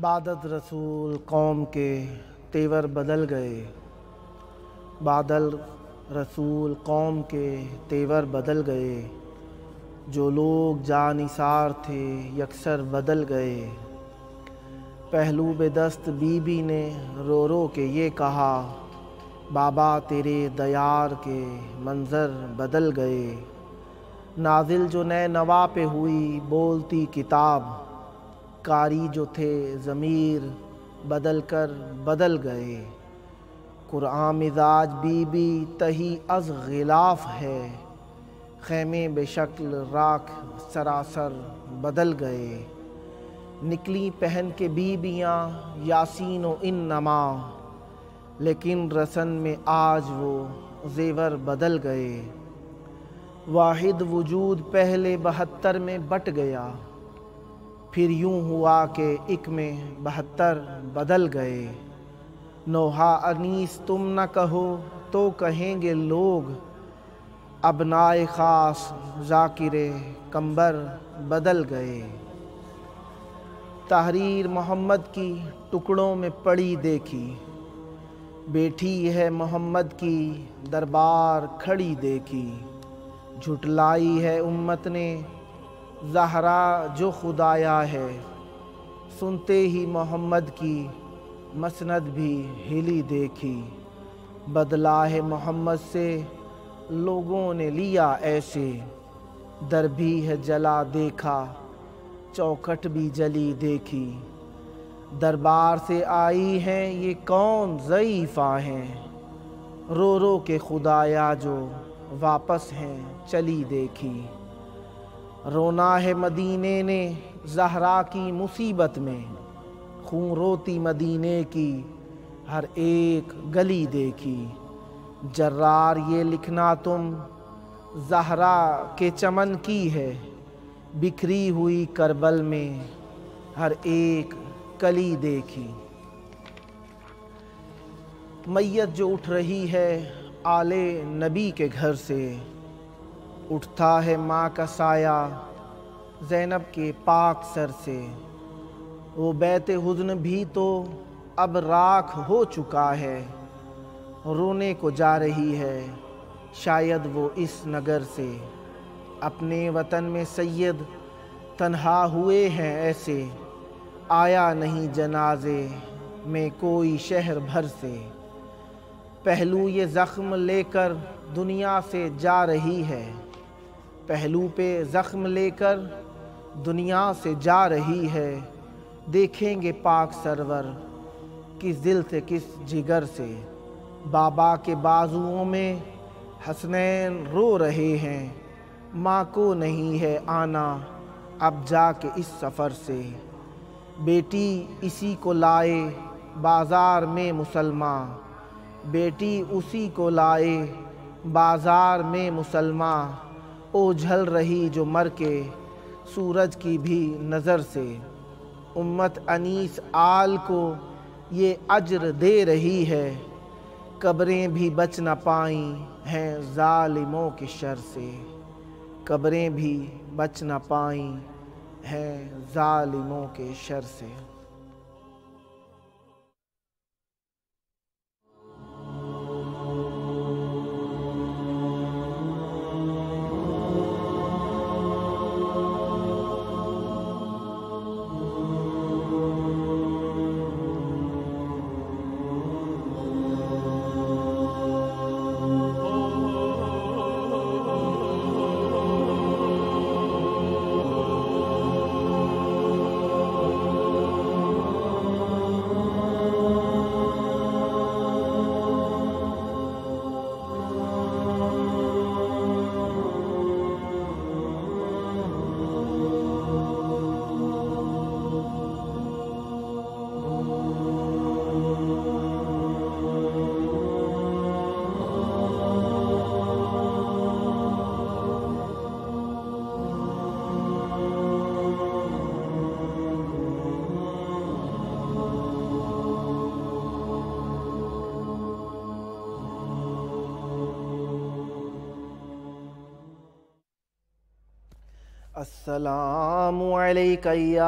بعدت رسول قوم کے تیور بدل گئے، بادل رسول قوم کے تیور بدل گئے، جو لوگ جانثار تھے یکسر بدل گئے۔ پہلو بے دست بی بی نے رو رو کے یہ کہا، بابا تیرے دیار کے منظر بدل گئے۔ نازل جو نئے نوا پہ ہوئی بولتی کتاب، قاری جو تھے ضمیر بدل کر بدل گئے۔ قرآن مزاج بی بی تہی از غلاف ہے، خیمے بے شکل راکھ سراسر بدل گئے۔ نکلی پہن کے بیبیاں یاسین و انما، لیکن رسن میں آج وہ زیور بدل گئے۔ واحد وجود پہلے 72 میں بٹ گیا، پھر یوں ہوا کہ ایک میں 72 بدل گئے۔ نوحہ انیس تم نہ کہو تو کہیں گے لوگ، ابنائے خاص ذاکر قمبر بدل گئے۔ تحریر محمد کی ٹکڑوں میں پڑی دیکھی، بیٹھی ہے محمد کی دربار کھڑی دیکھی۔ جھٹلائی ہے امت نے زہرا جو خدایا ہے، سنتے ہی محمد کی مسند بھی ہلی دیکھی۔ بدلہ ہے محمد سے لوگوں نے لیا ایسے، در بھی ہے جلا دیکھا چوکھٹ بھی جلی دیکھی۔ دربار سے آئی ہیں یہ کون ضعیفہ ہیں، رو رو کے خدایا جو واپس ہیں چلی دیکھی۔ رونا ہے مدینے نے زہرا کی مصیبت میں، خون روتی مدینے کی ہر ایک گلی دیکھی۔ جرار یہ لکھنا تم زہرا کے چمن کی ہے، بکھری ہوئی کربل میں ہر ایک کلی دیکھی۔ میت جو اٹھ رہی ہے آل نبی کے گھر سے، اٹھتا ہے ماں کا سایہ زینب کے پاک سر سے۔ وہ بیت حزن بھی تو اب راکھ ہو چکا ہے، رونے کو جا رہی ہے شاید وہ اس نگر سے۔ اپنے وطن میں سید تنہا ہوئے ہیں ایسے، آیا نہیں جنازے میں کوئی شہر بھر سے۔ پہلو یہ زخم لے کر دنیا سے جا رہی ہے، پہلو پہ زخم لے کر دنیا سے جا رہی ہے۔ دیکھیں گے پاک سرور کس دل سے کس جگر سے۔ بابا کے بازوؤں میں حسنین رو رہے ہیں، ماں کو نہیں ہے آنا اب جا کے اس سفر سے۔ بیٹی اسی کو لائے بازار میں مسلماں، بیٹی اسی کو لائے بازار میں مسلماں۔ اوجھل رہی جو مر کے سورج کی بھی نظر سے، امت انیس آل کو یہ اجر دے رہی ہے۔ قبریں بھی بچ نہ پائیں ہیں ظالموں کے شر سے، قبریں بھی بچ نہ پائیں ہیں ظالموں کے شر سے۔ السلام علیک یا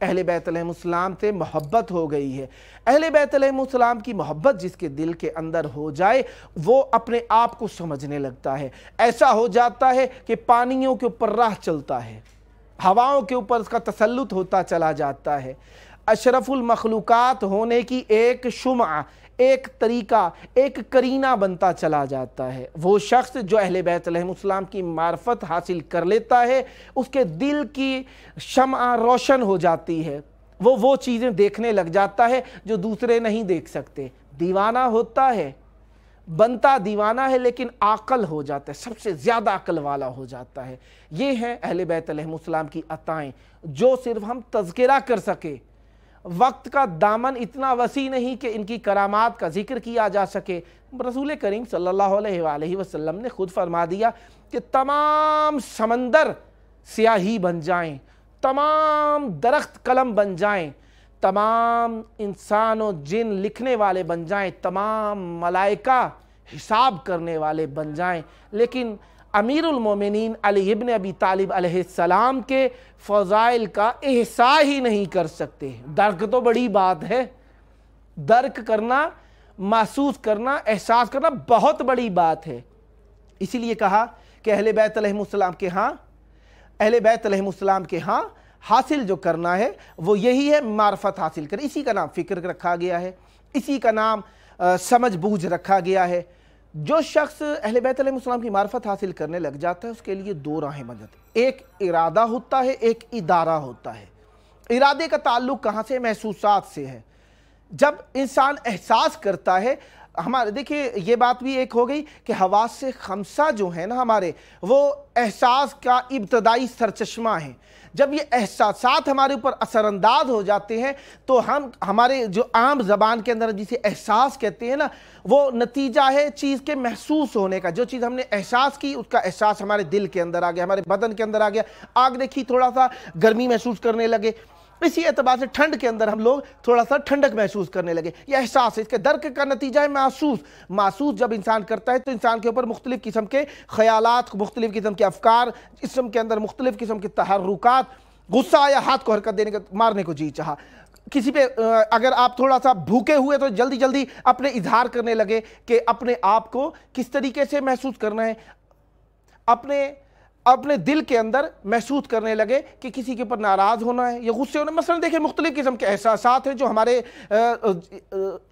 اہل بیت علیہ السلام سے محبت ہو گئی ہے۔ اہل بیت علیہ السلام کی محبت جس کے دل کے اندر ہو جائے وہ اپنے آپ کو سمجھنے لگتا ہے، ایسا ہو جاتا ہے کہ پانیوں کے اوپر راہ چلتا ہے، ہواؤں کے اوپر اس کا تسلط ہوتا چلا جاتا ہے، اشرف المخلوقات ہونے کی ایک شمع، ایک طریقہ، ایک کرینہ بنتا چلا جاتا ہے۔ وہ شخص جو اہل بیت علیہ السلام کی معرفت حاصل کر لیتا ہے، اس کے دل کی شمع روشن ہو جاتی ہے، وہ چیزیں دیکھنے لگ جاتا ہے جو دوسرے نہیں دیکھ سکتے۔ دیوانہ ہوتا ہے، بنتا دیوانہ ہے لیکن عاقل ہو جاتا ہے، سب سے زیادہ عقل والا ہو جاتا ہے۔ یہ ہیں اہل بیت علیہ السلام کی عطائیں جو صرف ہم تذکرہ کر سکے۔ وقت کا دامن اتنا وسیع نہیں کہ ان کی کرامات کا ذکر کیا جا سکے۔ رسول کریم صلی اللہ علیہ وآلہ وسلم نے خود فرما دیا کہ تمام سمندر سیاہی بن جائیں، تمام درخت قلم بن جائیں، تمام انسان و جن لکھنے والے بن جائیں، تمام ملائکہ حساب کرنے والے بن جائیں، لیکن امیر المومنین علی ابن ابی طالب علیہ السلام کے فضائل کا احساس ہی نہیں کر سکتے۔ درک تو بڑی بات ہے، درک کرنا، محسوس کرنا، احساس کرنا بہت بڑی بات ہے۔ اسی لیے کہا کہ اہل بیت علیہ السلام کے ہاں حاصل جو کرنا ہے وہ یہی ہے، معرفت حاصل کر۔ اسی کا نام فکر رکھا گیا ہے، اسی کا نام سمجھ بوجھ رکھا گیا ہے۔ جو شخص اہل بیت علیہ السلام کی معرفت حاصل کرنے لگ جاتا ہے اس کے لیے دو راہیں بن جاتی ہیں، ایک ارادہ ہوتا ہے، ایک ادارہ ہوتا ہے۔ ارادے کا تعلق کہاں سے؟ محسوسات سے ہے۔ جب انسان احساس کرتا ہے، ہمارے دیکھیں یہ بات بھی ایک ہو گئی کہ حواس خمسہ جو ہیں نا ہمارے، وہ احساس کا ابتدائی سرچشمہ ہیں۔ جب یہ احساسات ہمارے اوپر اثر انداز ہو جاتے ہیں تو ہمارے جو عام زبان کے اندر جسے احساس کہتے ہیں نا، وہ نتیجہ ہے چیز کے محسوس ہونے کا۔ جو چیز ہم نے احساس کی اس کا احساس ہمارے دل کے اندر آ گیا، ہمارے بدن کے اندر آ گیا۔ آگ دیکھی، تھوڑا سا گرمی محسوس کرنے لگے، اسی اعتبار سے ٹھنڈ کے اندر ہم لوگ تھوڑا سا ٹھنڈک محسوس کرنے لگے۔ یہ احساس ہے، اس کے درک کا نتیجہ ہے محسوس جب انسان کرتا ہے تو انسان کے اوپر مختلف قسم کے خیالات، مختلف قسم کے افکار، جسم کے اندر مختلف قسم کے تحرکات، غصہ آیا، ہاتھ کو حرکت دینے کا، مارنے کو جی چاہا۔ کسی پہ اگر آپ تھوڑا سا بھوکے ہوئے تو جلدی جلدی اپنے اظہار کرنے لگے کہ اپنے آپ کو کس طریقے سے محسوس کرنا ہے، اپنے دل کے اندر محسوس کرنے لگے کہ کسی کے اوپر ناراض ہونا ہے یا غصے ہونا ہے۔ مثلا دیکھیں مختلف قسم کے احساسات ہیں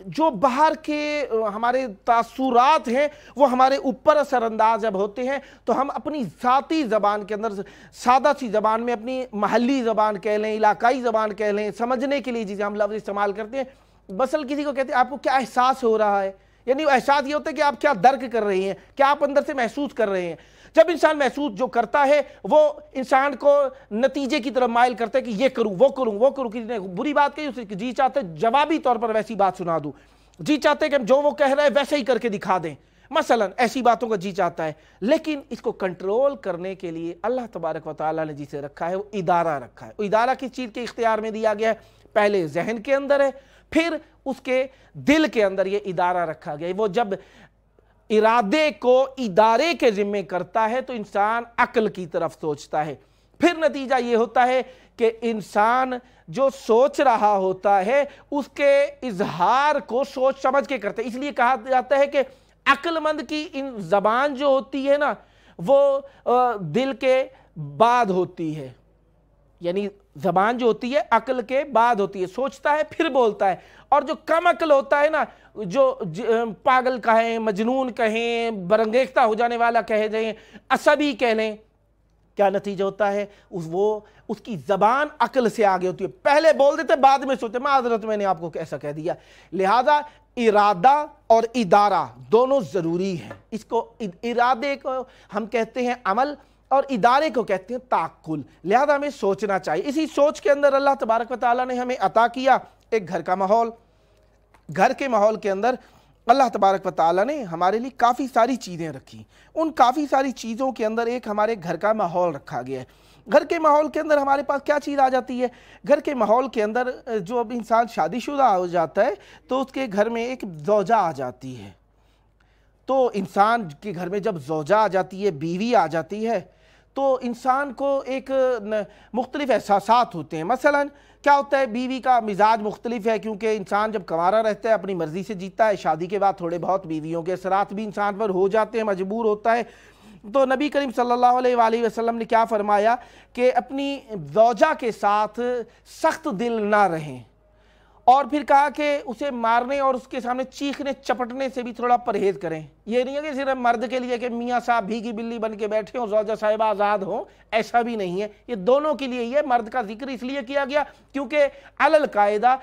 جو باہر کے ہمارے تاثرات ہیں، وہ ہمارے اوپر اثر انداز جب ہوتے ہیں تو ہم اپنی ذاتی زبان کے اندر، سادہ سی زبان میں، اپنی محلی زبان کہہ لیں، علاقائی زبان کہہ لیں، سمجھنے کے لیے جسے ہم لفظ استعمال کرتے ہیں، مثلا کسی کو کہتے ہیں آپ کو کیا احساس ہو رہا ہے، یعنی وہ احساس یہ ہوتا ہے کہ آپ کیا درک کر رہے ہیں، کیا آپ اندر سے محسوس کر رہے ہیں۔ جب انسان محسوس جو کرتا ہے وہ انسان کو نتیجے کی طرف مائل کرتا ہے کہ یہ کروں، وہ کروں۔ کسی نے بری بات کہی، اسے جی چاہتے جوابی طور پر ویسی بات سنا دوں، جی چاہتے کہ جو وہ کہہ رہا ہے ویسے ہی کر کے دکھا دیں، مثلا ایسی باتوں کا جی چاہتا ہے۔ لیکن اس کو کنٹرول کرنے کے لیے اللہ تبارک و تعالیٰ نے جسے رکھا ہے وہ ادارہ رکھا ہے۔ وہ ادارہ کس چیز کے اختیار میں دیا گیا ہے؟ پہلے ذہن کے اندر ہے، پھر اس کے دل کے اندر یہ ادارہ رکھا گیا ہے۔ وہ جب ارادے کو ادارے کے ذمے کرتا ہے تو انسان عقل کی طرف سوچتا ہے، پھر نتیجہ یہ ہوتا ہے کہ انسان جو سوچ رہا ہوتا ہے اس کے اظہار کو سوچ سمجھ کے کرتا ہے۔ اس لیے کہا جاتا ہے کہ عقل مند کی زبان جو ہوتی ہے نا وہ دل کے بعد ہوتی ہے، یعنی زبان جو ہوتی ہے عقل کے بعد ہوتی ہے، سوچتا ہے پھر بولتا ہے۔ اور جو کم عقل ہوتا ہے نا، جو پاگل کہیں، مجنون کہیں، برانگیختہ ہو جانے والا کہہ دیں، عصبی کہہ لیں، کیا نتیجہ ہوتا ہے؟ اس کی زبان عقل سے آگے ہوتی ہے، پہلے بول دیتے بعد میں سوچتے، معذرت میں نے آپ کو ایسا کہہ دیا۔ لہذا ارادہ اور ادارہ دونوں ضروری ہیں۔ اس کو ارادے کو ہم کہتے ہیں عمل اور ادارے کو کہتے ہیں تعقل۔ لہذا ہمیں سوچنا چاہیے۔ اسی سوچ کے اندر اللہ تبارک و تعالیٰ نے ہمیں عطا کیا ایک گھر کا ماحول۔ گھر کے ماحول کے اندر اللہ تبارک و تعالیٰ نے ہمارے لیے کافی ساری چیزیں رکھی۔ ان کافی ساری چیزوں کے اندر ایک ہمارے گھر کا ماحول رکھا گیا ہے۔ گھر کے ماحول کے اندر ہمارے پاس کیا چیز آ جاتی ہے؟ گھر کے ماحول کے اندر جو اب انسان شادی شدہ ہو جاتا ہے تو اس کے گھر میں ایک زوجہ آ جاتی ہے۔ تو انسان کے گھر میں جب زوجہ آ جاتی ہے، بیوی آ جاتی ہے، تو انسان کو ایک مختلف احساسات ہوتے ہیں. مثلا کیا ہوتا ہے، بیوی کا مزاج مختلف ہے، کیونکہ انسان جب کنوارا رہتا ہے اپنی مرضی سے جیتا ہے، شادی کے بعد تھوڑے بہت بیویوں کے اثرات بھی انسان پر ہو جاتے ہیں، مجبور ہوتا ہے. تو نبی کریم صلی اللہ علیہ وآلہ وسلم نے کیا فرمایا کہ اپنی زوجہ کے ساتھ سخت دل نہ رہیں، اور پھر کہا کہ اسے مارنے اور اس کے سامنے چیخنے چپٹنے سے بھی تھوڑا پرہیز کریں. یہ نہیں ہے کہ صرف مرد کے لیے کہ میاں صاحب بھیگی بلی بن کے بیٹھے ہوں، زوجہ صاحبہ آزاد ہوں، ایسا بھی نہیں ہے. یہ دونوں کے لیے یہ مرد کا ذکر اس لیے کیا گیا کیونکہ علی القاعدہ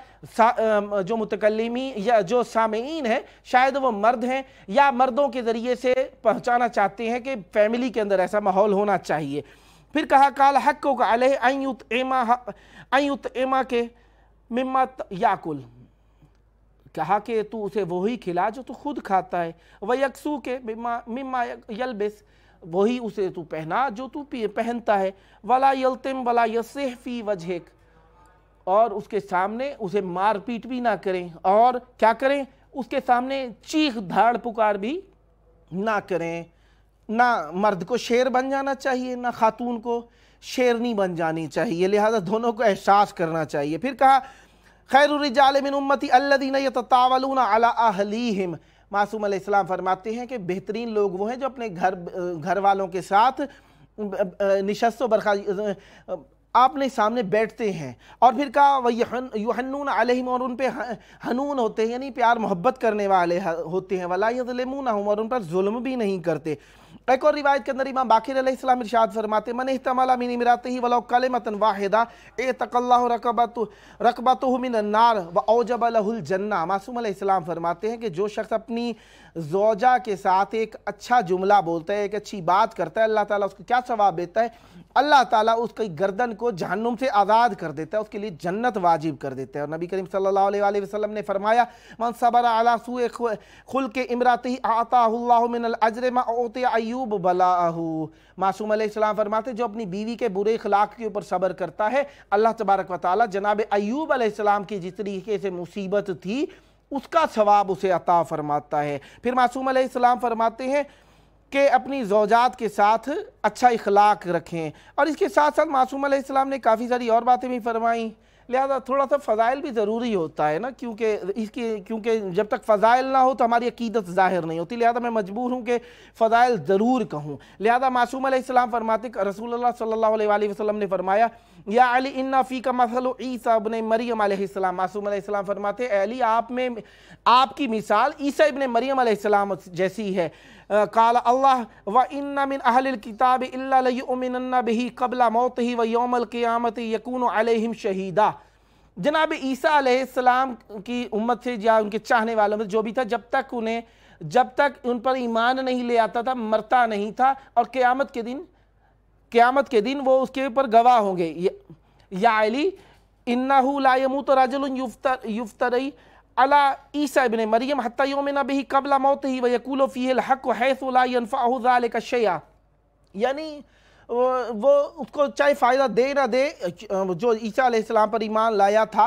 جو متکلمین یا جو سامعین ہیں شاید وہ مرد ہیں یا مردوں کے ذریعے سے پہنچانا چاہتے ہیں کہ فیملی کے اندر ایسا ماحول ہونا چاہیے. پھر کہا قال حقک علیہ ان یطعما کے ممت یاکل، کہا کہ تو اسے وہی کھلا جو تو خود کھاتا ہے، ویکسو کے مما یلبس، وہی اسے تو پہنا جو تو پہنتا ہے، ولا یلتم ولا یصح فی وجہک، اور اس کے سامنے اسے مار پیٹ بھی نہ کریں، اور کیا کریں، اس کے سامنے چیخ دھاڑ پکار بھی نہ کریں. نہ مرد کو شیر بن جانا چاہیے، نہ خاتون کو شیرنی بن جانی چاہیے، لہذا دونوں کو احساس کرنا چاہیے. پھر کہا خیر الرجال من امتی الذین یتطاولون علی اہلیہم، معصوم علیہ السلام فرماتے ہیں کہ بہترین لوگ وہ ہیں جو اپنے گھر والوں کے ساتھ نشست و برخاست آپ نے سامنے بیٹھتے ہیں. اور پھر کہا وَيُحَنُّونَ عَلَيْهِمْ، اور ان پہ حنون ہوتے ہیں یعنی پیار محبت کرنے والے ہوتے ہیں، وَلَا يَظْلِمُونَهُمْ، اور ان پر ظلم بھی نہیں کرتے. ایک اور روایت کے اندر امام باقر علیہ السلام ارشاد فرماتے من احتمل من امرأته ولو کلمة واحدة اعتق اللہ رقبته من النار واوجب له الجنہ. معصوم علیہ السلام فرماتے ہیں کہ جو شخص اپنی زوجہ کے ساتھ ایک اچھا جملہ بولتا ہے، ایک اچھی بات کرتا ہے، اللہ تعالیٰ اس کو کیا ثواب دیتا ہے، اللہ تعالیٰ اس کی گردن کو جہنم سے آزاد کر دیتا ہے، اس کے لیے جنت واجب کر دیتا ہے. اور نبی کریم صلی اللہ علیہ وآلہ وسلم نے فرمایا من صبر علی سوء خلق امرأته اعطاه اللہ من الاجر ما اعطی ایوب بلاءہ. معصوم علیہ السلام فرماتے جو اپنی بیوی کے برے اخلاق کے اوپر صبر کرتا ہے، اللہ تبارک و تعالیٰ جناب ایوب علیہ السلام کی جس طریقے سے مصیبت تھی اس کا ثواب اسے عطا فرماتا ہے. پھر معصوم علیہ السلام فرماتے ہیں کہ اپنی زوجات کے ساتھ اچھا اخلاق رکھیں. اور اس کے ساتھ ساتھ معصوم علیہ السلام نے کافی ساری اور باتیں بھی فرمائیں، لہذا تھوڑا سا فضائل بھی ضروری ہوتا ہے نا، کیونکہ جب تک فضائل نہ ہو تو ہماری عقیدت ظاہر نہیں ہوتی، لہذا میں مجبور ہوں کہ فضائل ضرور کہوں. لہذا معصوم علیہ السلام فرماتے کہ رسول اللہ صلی اللہ علیہ وآلہ وسلم نے فرمایا یا علی انا فیک مثل عیسیٰ ابن مریم علیہ السلام. معصوم علیہ السلام فرماتے اے علی آپ کی مثال عیسیٰ ابن مریم علیہ السلام جیسی ہے. قال اللہ وَإِنَّ مِنْ أَهْلِ الْكِتَابِ إِلَّا لَيُؤْمِنَنَّ بِهِ قَبْلَ مَوْتِهِ وَيَوْمَ الْقِيَامَةِ يَكُونُ عَلَيْهِمْ شَهِيدًا. جناب عیسیٰ علیہ السلام کی امت سے یا ان کے چاہنے والوں میں جو بھی تھا، جب تک ان پر ایمان نہیں لے آتا تھا مرتا نہیں تھا، اور قیامت کے دن وہ اس کے اوپر گواہ ہوں گے. یا علی اِنَّهُ لَا يَمُوتُ رَجُلٌ يُفْتَرِي علی عیسیٰ ابن مریم حتی یؤمن بہ قبل موتہ ویقول فیہ الحق حیث لا ینفعہ ذلک شیئا. یعنی وہ اس کو چاہے فائدہ دے نہ دے، جو عیسیٰ علیہ السلام پر ایمان لایا تھا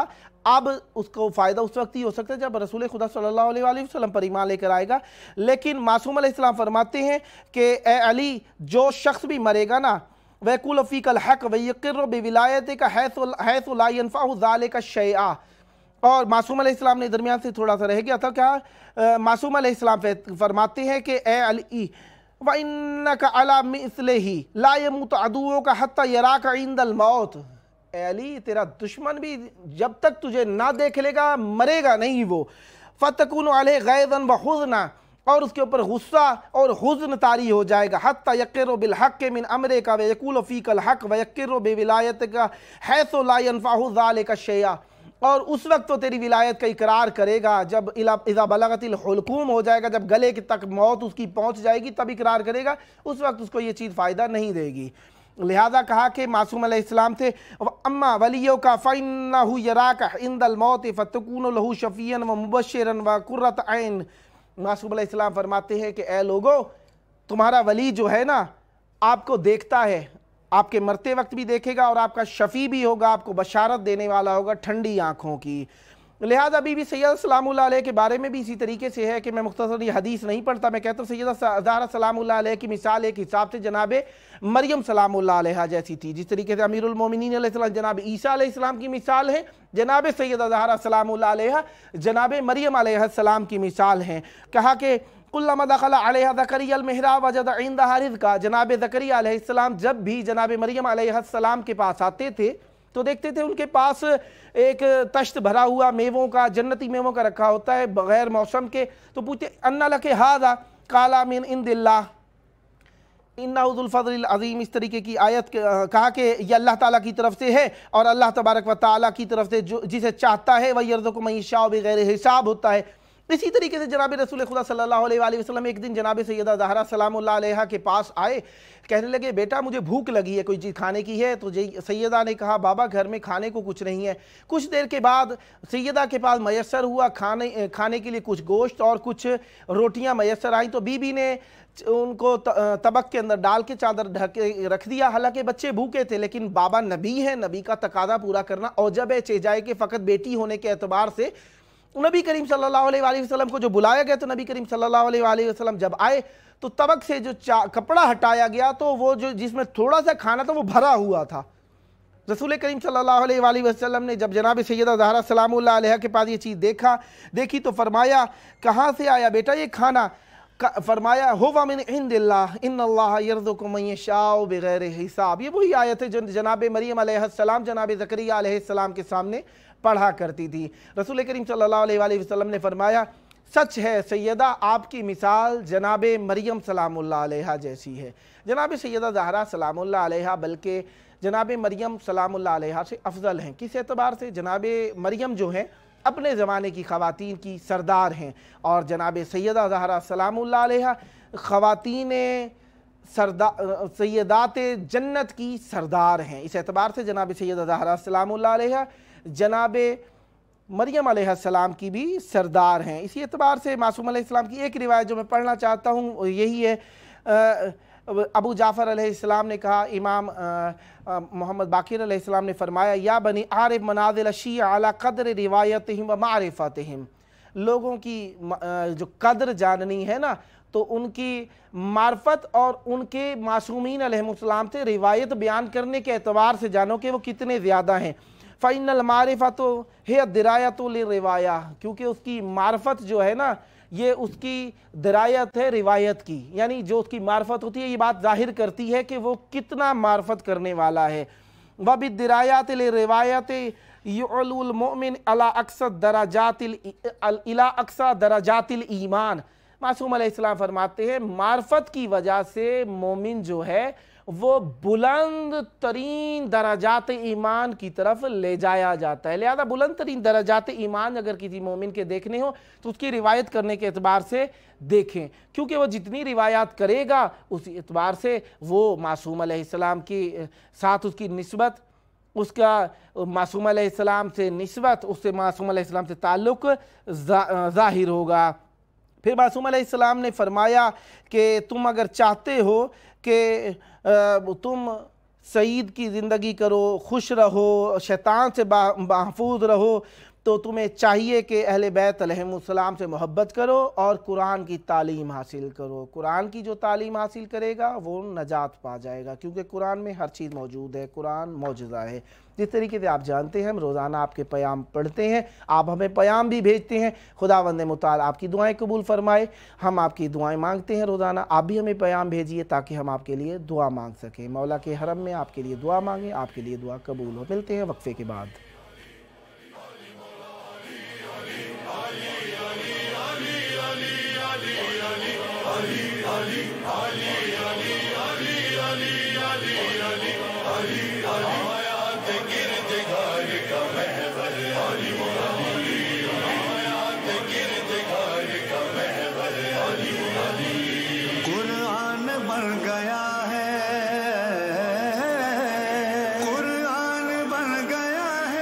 اب اس کو فائدہ اس وقت ہی ہو سکتا ہے جب رسول خدا صلی اللہ علیہ وآلہ وسلم پر ایمان لے کر آئے گا. لیکن معصوم علیہ السلام فرماتے ہیں کہ اے علی جو شخص بھی مرے گا نا ویقول فیک الحق ویقر بولایتک حیث لا ینفعہ ذلک شیئا. اور معصوم علیہ السلام نے درمیان سے تھوڑا سا رہ گیا تھا، کیا معصوم علیہ السلام فرماتے ہیں کہ اے علی وَإِنَّكَ عَلَى مِثْلِهِ لَا يَمُوتُ عَدُوُّكَ حَتَّى يَرَاكَ عِنْدَ الْمَوْتِ. اے علی تیرا دشمن بھی جب تک تجھے نہ دیکھ لے گا مرے گا نہیں وہ. فَتَكُونُ عَلَيْهِ غَيْظًا وَحُزْنًا، اور اس کے اوپر غصہ اور حزن طاری ہو جائے گا. حَتَّى يَقِرُّ بِالْحَقِّ مِنْ أَمْرِكَ وَيَقُولُ فِيكَ الْحَقِّ وَيَقِرُّ بِوِلَایَتِكَ حَيْثُ لَا يَنْفَعُهُ ذَلِكَ شَيْئًا. اور اس وقت تو تیری ولایت کا اقرار کرے گا جب اذا بلغت الحلقوم ہو جائے گا، جب گلے تک موت اس کی پہنچ جائے گی تب اقرار کرے گا، اس وقت اس کو یہ چیز فائدہ نہیں دے گی. لہذا کہا کہ معصوم علیہ السلام تھے اما ولیوک فإنہ یراک عند الموت فتکون لہ شفیعا ومبشرا وقرۃ عین. معصوم علیہ السلام فرماتے ہیں کہ اے لوگو تمہارا ولی جو ہے نا آپ کو دیکھتا ہے، آپ کے مرتے وقت بھی دیکھے گا، اور آپ کا شفیع بھی ہوگا، آپ کو بشارت دینے والا ہوگا ٹھنڈی آنکھوں کی. لہٰذا ابھی بھی سیدہ سلام اللہ علیہ کے بارے میں بھی اسی طریقے سے ہے کہ میں مختصر یہ حدیث نہیں پڑھتا، میں کہتا ہوں سیدہ زہرا سلام اللہ علیہ کی مثال ایک حساب سے جناب مریم سلام اللہ علیہ جیسی تھی، جس طریقے سے امیر المومنین علیہ السلام جناب عیسیٰ علیہ السلام کی مثال ہے، جناب سیدہ زہرا سلام اللہ علیہ جناب مریم علیہ السلام کی مثال ہیں۔ کہا کہ کلما دخل علیہ زکریا المحراب وجد عندها رزقا، جناب زکریا علیہ السلام جب بھی جناب مریم علیہ السلام کے پاس آتے تھے تو دیکھتے تھے ان کے پاس ایک تشت بھرا ہوا میووں کا، جنتی میووں کا رکھا ہوتا ہے بغیر موسم کے، تو پوچھتے انا لک ھذا قال من عند اللہ انہ ذو الفضل العظیم، اس طریقے کی آیت کہا کہ یہ اللہ تعالیٰ کی طرف سے ہے اور اللہ تبارک و تعالیٰ کی طرف سے جسے چاہتا ہے وَيَرْزُقُ مَن يَشَاءُ بغیر حساب ہوتا ہے۔ اسی طریقے سے جناب رسول خدا صلی اللہ علیہ وآلہ وسلم ایک دن جناب سیدہ زہرا سلام اللہ علیہ کے پاس آئے، کہنے لگے بیٹا مجھے بھوک لگی ہے، کوئی چیز کھانے کی ہے؟ تو سیدہ نے کہا بابا گھر میں کھانے کو کچھ نہیں ہے۔ کچھ دیر کے بعد سیدہ کے پاس میسر ہوا کھانے کے لیے کچھ گوشت اور کچھ روٹیاں میسر آئیں، تو بی بی نے ان کو طبق کے اندر ڈال کے چادر ڈھک کے رکھ دیا، حالانکہ بچے بھوکے تھے، لیکن بابا نبی ہے، نبی کا تقاضا پورا کرنا اوجب ہے، چہ کہ فقط بیٹی ہونے کے اعتبار سے نبی کریم صلی اللہ علیہ وآلہ وسلم کو جو بلایا گیا، تو نبی کریم صلی اللہ علیہ وآلہ وسلم جب آئے تو طبق سے جو کپڑا ہٹایا گیا تو وہ جس میں تھوڑا سا کھانا تھا وہ بھرا ہوا تھا۔ رسول کریم صلی اللہ علیہ وآلہ وسلم نے جب جناب سیدہ زہرا سلام اللہ علیہ کے پاس یہ چیز دیکھی تو فرمایا کہاں سے آیا بیٹا یہ کھانا؟ فرمایا ہوا من عند اللہ ان اللہ یرزق من یشاء بغیر حساب۔ یہ وہی آیت ہے جو جناب مریم علیہ السلام جناب زکریا علیہ السلام کے سامنے پڑھا کرتی تھی۔ رسول کریم صلی اللہ علیہ وآلہ وسلم نے فرمایا سچ ہے سیدہ آپ کی مثال جناب مریم سلام اللہ علیہ جیسی ہے۔ جناب سیدہ زہرا سلام اللہ علیہ بلکہ جناب مریم سلام اللہ علیہ سے افضل ہیں۔ کس اعتبار سے؟ جناب مریم جو ہیں اپنے زمانے کی خواتین کی سردار ہیں، اور جناب سیدہ زہرا سلام اللہ علیہ خواتین سیدات جنت کی سردار ہیں۔ اس اعتبار سے جناب سیدہ زہرا سلام اللہ علیہ جناب مریم علیہ السلام کی بھی سردار ہیں۔ اسی اعتبار سے معصوم علیہ السلام کی ایک روایت جو میں پڑھنا چاہتا ہوں یہی ہے، ابو جعفر علیہ السلام نے کہا، امام محمد باقر علیہ السلام نے فرمایا یا بنی عارف منازل الشیعہ علی قدر روایتہم و معرفتہم، لوگوں کی جو قدر جاننی ہے نا تو ان کی معرفت اور ان کے معصومین علیہ السلام سے روایت بیان کرنے کے اعتبار سے جانو کہ وہ کتنے زیادہ ہیں۔ فَإِنَّ الْمَعْرِفَةُ هِيَ الدِّرَایَةُ لِلرِّوَایَةِ، کیونکہ اس کی معرفت جو ہے نا یہ اس کی درایت ہے روایت کی، یعنی جو اس کی معرفت ہوتی ہے یہ بات ظاہر کرتی ہے کہ وہ کتنا معرفت کرنے والا ہے۔ وَبِالدِّرَایَةِ لِلرِّوَایَةِ يُعْلُو الْمُؤْمِنِ إِلَىٰ أَقْصَى دَرَجَاتِ الْإِیمَانِ، معصوم علیہ السلام فرماتے ہیں معرفت کی وجہ سے مومن جو ہے وہ بلند ترین درجات ایمان کی طرف لے جایا جاتا ہے۔ لہذا بلند ترین درجات ایمان اگر کسی مومن کے دیکھنے ہو تو اس کی روایت کرنے کے اعتبار سے دیکھیں، کیونکہ وہ جتنی روایات کرے گا اسی اعتبار سے وہ معصوم علیہ السلام کی ساتھ اس کی نسبت، اس کا معصوم علیہ السلام سے نسبت، اس سے معصوم علیہ السلام سے تعلق ظاہر ہوگا۔ پھر معصوم علیہ السلام نے فرمایا کہ تم اگر چاہتے ہو کہ تم سعید کی زندگی کرو، خوش رہو، شیطان سے محفوظ رہو، تو تمہیں چاہیے کہ اہل بیت علیہ السلام سے محبت کرو اور قرآن کی تعلیم حاصل کرو۔ قرآن کی جو تعلیم حاصل کرے گا وہ نجات پا جائے گا، کیونکہ قرآن میں ہر چیز موجود ہے، قرآن معجزہ ہے۔ جس طریقے سے آپ جانتے ہیں ہم روزانہ آپ کے پیام پڑھتے ہیں، آپ ہمیں پیام بھی بھیجتے ہیں، خداوند متعال آپ کی دعائیں قبول فرمائے، ہم آپ کی دعائیں مانگتے ہیں روزانہ، آپ بھی ہمیں پیام بھیجیے تاکہ ہم آپ کے لیے دعا مانگ سکیں۔ مولا کے حرم میں آپ کے لیے دعا مانگیں، آپ کے لیے دعا قبول ہو۔ ملتے ہیں وقفے کے بعد۔ قرآن بن گیا ہے، قرآن بن گیا ہے